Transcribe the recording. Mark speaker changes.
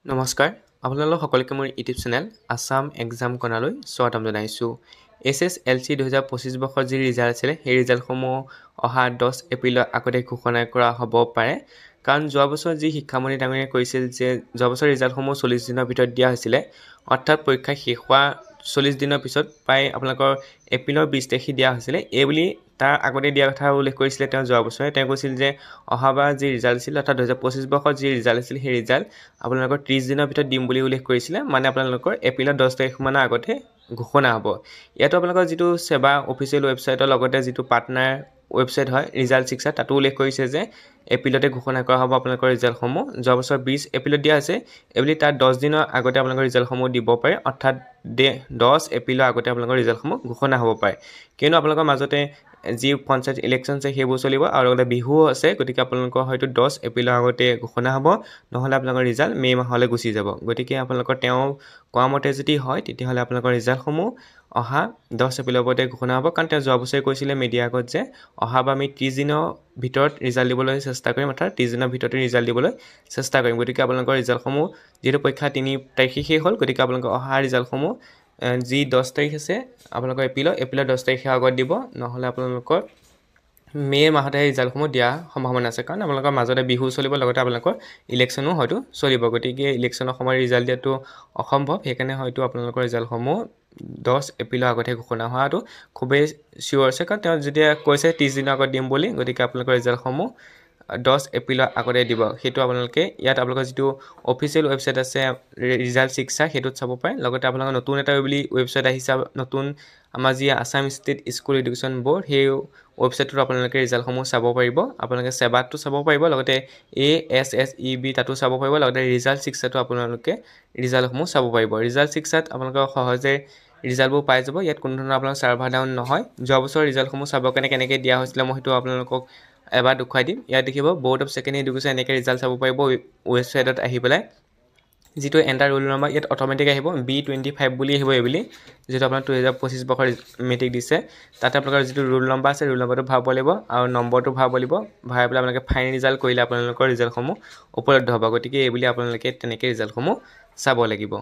Speaker 1: নমস্কাৰ আপোনালোক সকলোকে মোৰ ইউটিউব চেনেল আসাম এক্সাম কৰ্ণাৰলৈ স্বাগতম জনাইছোঁ। SSLC 2025 বৰ্ষৰ যি ৰিজাল্ট আছিলে সেই ৰিজাল্টসমূহ অহা 10 এপ্ৰিলৰ আগতে ঘোষণা কৰা হ'ব পাৰে। কাৰণ যোৱা বছৰ যি শিক্ষামন্ত্ৰী ডাঙৰীয়াই কৈছিল যে যোৱা বছৰ ৰিজাল্টসমূহ 40 দিনৰ ভিতৰত দিয়া হৈছিলে, অৰ্থাৎ পৰীক্ষা শেষ হোৱা 40 দিনৰ পিছত প্ৰায় আপোনালোকৰ এপ্ৰিলৰ 20 তাৰিখে দিয়া হৈছিলে। এইবুলি তাৰ আগতে দিয়া কথা উল্লেখ কৰিছিলে তেওঁ যোৱা বছৰে। তেওঁ কৈছিল যে অহাবাৰ যি ৰিজাল্ট আছিল অৰ্থাৎ 2025 বৰ্ষৰ যি ৰিজাল্ট আছিল সেই ৰিজাল্ট আপোনালোকৰ 30 দিনৰ ভিতৰত দিম বুলি উল্লেখ কৰিছিলে, মানে আপোনালোকৰ এপ্ৰিলৰ 10 তাৰিখমানৰ আগতে ঘোষণা হ'ব। ইয়াতো আপোনালোকৰ যিটো সেৱা অফিচিয়েল ৱেবছাইটৰ লগতে যিটো পাৰ্টনাৰ ৱেবছাইট হয় ৰিজাল্ট শিক্ষা, তাতো উল্লেখ কৰিছে যে এপ্ৰিলতে ঘোষণা কৰা হ'ব আপোনালোকৰ ৰিজাল্টসমূহ। যোৱা বছৰ 20 এপ্ৰিলত দিয়া আছে, এইবুলি তাৰ 10 দিনৰ আগতে আপোনালোকৰ ৰিজাল্টসমূহ দিব পাৰে, অৰ্থাৎ 10 এপ্ৰিলৰ আগতে আপোনালোকৰ ৰিজাল্টসমূহ ঘোষণা হ'ব পাৰে। কিয়নো আপোনালোকৰ মাজতে যি পঞ্চায়ত ইলেকশ্যন আছে সেইবোৰ চলিব আৰু লগতে বিহুও আছে, গতিকে আপোনালোকৰ হয়তো 10 এপ্ৰিলৰ আগতে ঘোষণা হ'ব, নহ'লে আপোনালোকৰ ৰিজাল্ট মে' মাহলৈ গুচি যাব। গতিকে আপোনালোকৰ তেওঁ কোৱা মতে যদি হয় তেতিয়াহ'লে আপোনালোকৰ ৰিজাল্টসমূহ অহা 10 এপ্ৰিলৰ আগতে ঘোষণা হ'ব। কাৰণ তেওঁ যোৱা বছৰে কৈছিলে মিডিয়াৰ আগত যে অহাবাৰ আমি 30 দিনৰ ভিতৰত ৰিজাল্ট দিবলৈ চেষ্টা কৰিম, অৰ্থাৎ 30 দিনৰ ভিতৰতে ৰিজাল্ট দিবলৈ চেষ্টা কৰিম। গতিকে আপোনালোকৰ ৰিজাল্টসমূহ যিহেতু পৰীক্ষা 3 তাৰিখে শেষ হ'ল, গতিকে আপোনালোকৰ অহা ৰিজাল্টসমূহ যি 10 তাৰিখ আছে আপোনালোকৰ এপ্ৰিলৰ 10 তাৰিখৰ আগত দিব, নহ'লে আপোনালোকৰ মে' মাহতে ৰিজাল্টসমূহ দিয়াৰ সম্ভাৱনা আছে। কাৰণ আপোনালোকৰ মাজতে বিহু চলিব, লগতে আপোনালোকৰ ইলেকশ্যনো হয়তো চলিব। গতিকে ইলেকশ্যনৰ সময়ত ৰিজাল্ট দিয়াটো অসম্ভৱ, সেইকাৰণে হয়তো আপোনালোকৰ ৰিজাল্টসমূহ 10 এপ্ৰিলৰ আগতে ঘোষণা হোৱাটো খুবেই চিয়'ৰ আছে। কাৰণ তেওঁ যেতিয়া কৈছে 30 দিনৰ আগত দিম বুলি, গতিকে আপোনালোকৰ ৰিজাল্টসমূহ 10 এপ্ৰিলৰ আগতে দিব। সেইটো আপোনালোকে ইয়াত আপোনালোকৰ যিটো অফিচিয়েল ৱেবছাইট আছে ৰিজাল্ট শিক্ষা, সেইটোত চাব পাৰে। লগতে আপোনালোকৰ নতুন এটা বুলি ৱেবছাইট আহিছে, নতুন আমাৰ যি Assam state school education board, সেই ৱেবছাইটটোত আপোনালোকে ৰিজাল্টসমূহ চাব পাৰিব। আপোনালোকে সেৱাটো চাব পাৰিব, লগতে ASSEB তাতো চাব পাৰিব, লগতে ৰিজাল্ট শিক্ষাটো আপোনালোকে ৰিজাল্টসমূহ চাব পাৰিব। ৰিজাল্ট শিক্ষাত আপোনালোকৰ সহজে ৰিজাল্টবোৰ পাই যাব, ইয়াত কোনো ধৰণৰ আপোনালোকৰ ছাৰ্ভাৰ ডাউন নহয়। যোৱা বছৰ ৰিজাল্টসমূহ চাবৰ কাৰণে কেনেকৈ দিয়া হৈছিলে মই সেইটো আপোনালোকক এবাৰ দেখুৱাই দিম। ইয়াত দেখিব ব'ৰ্ড অফ ছেকেণ্ডেৰী এডুকেশ্যন, এনেকৈ ৰিজাল্ট চাব পাৰিব ৱেবছাইটত আহি পেলাই। যিটো এণ্টাৰ ৰোল নম্বৰ ইয়াত অট'মেটিক আহিব B25 বুলি আহিব এইবুলি, যিটো আপোনাৰ 2025 বৰ্ষৰ মেট্ৰিক দিছে। তাতে আপোনালোকৰ যিটো ৰোল নম্বৰ আছে ৰোল নম্বৰটো ভৰাব লাগিব আৰু নম্বৰটো ভৰাব লাগিব। ভৰাই পেলাই আপোনালোকে ফাইনেল ৰিজাল্ট কৰিলে আপোনালোকৰ ৰিজাল্টসমূহ উপলব্ধ হ'ব। গতিকে এইবুলি আপোনালোকে তেনেকৈ ৰিজাল্টসমূহ চাব লাগিব।